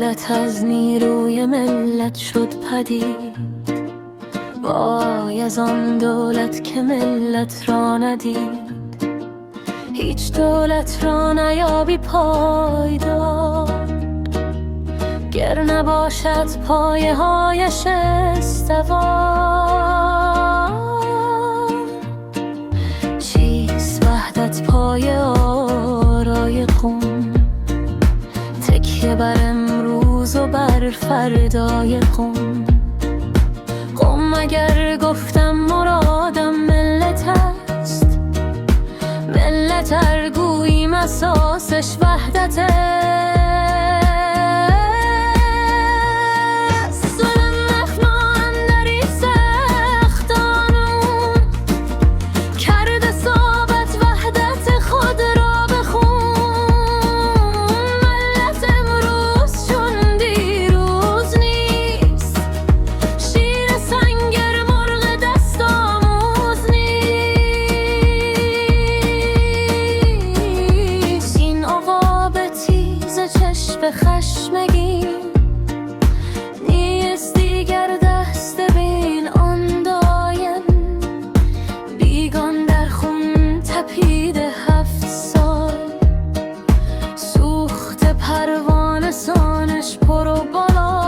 ملت از نیروی ملت شد پدید. وای از آن دولت که ملت را ندید، هیچ دولت را نیابی پایدار، گر نباشد پایه هایش استوار. چیست وحدت پای آرای قوم، تکیه بر امروز و بر فردای قوم. قوم اگر گفتم مرادم ملت است، ملت ارگوییم اساسش وحدت است. ظلم نخواهند در این سخت قانون، کرده ثابت وحدت خود را به خون. ملت امروز چون دیروز نیست، شیر سنگر مرغ دست آموز نیست. این عقاب تیز چشم خشمگین نیست دیگر دست بین آن دایم. بیگان در خون تپیده 7 سال، سوخت پروانه سانش پر و بالا.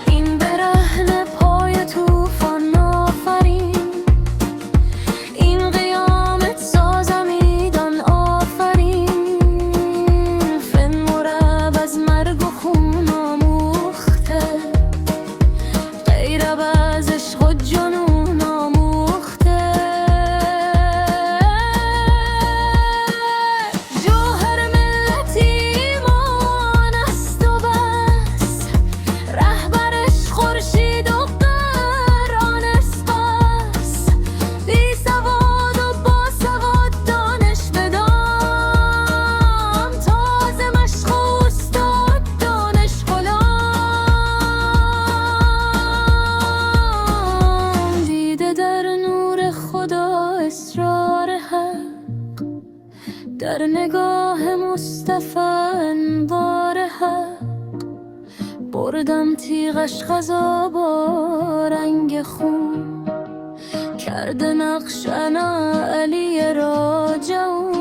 این برهنه پای طوفان آفرین، این قیامت سازم ایدان آفرین. فن مرب از مرگ و خون آموخته، غیرب از عشق و جنون آموخته. جوهر ملت ایمان است و بس، رهبرش خورشید و قرآن اسپاس. بی سواد و با سواد دانش بدام، تازه مشق و استاد دانش غلام. دیده در نور خدا اسرار حق، در نگاه مصطفی انوار حق. بردم تیغش غذا با رنگ خون، کرده نقش انا علی راجعون.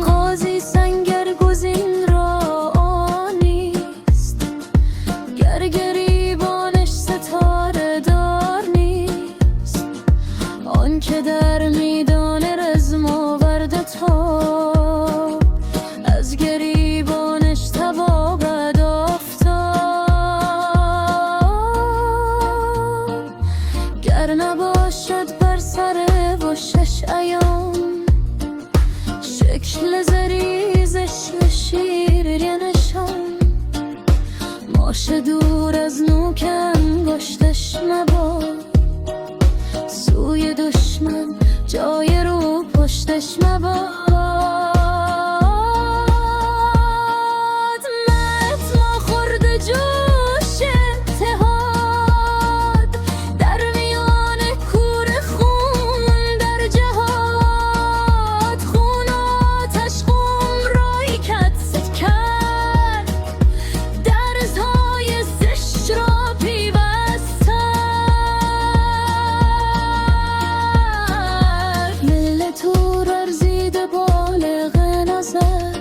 قاضی سنگر گزین را آنیست، گر گریبانش ستاره دار نیست. آن که در میدان رزم آورده تاب، از گریبانش تباید آفتاب. گر نباشد بر سر و 6 ایام، شکل زریزش شیر یه نشان. ماشه دور از نوک انگشتش مباد، سوی دشمن جای رو پشتش مباد. مت ما خورده جوش اتحاد، در میان کور خون در جهاد. خون آتش قوم رای کت کرد، درزهای زشت را پیوست کرد. ملت او رزیده بالغ نظر،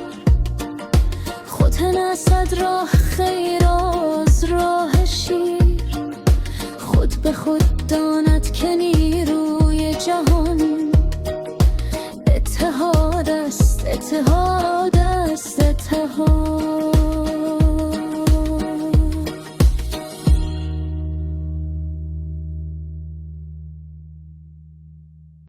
ختن اسد را خیر از راه شیر. خود به خود داند که نیروی جهان اتحاد است، اتحاد.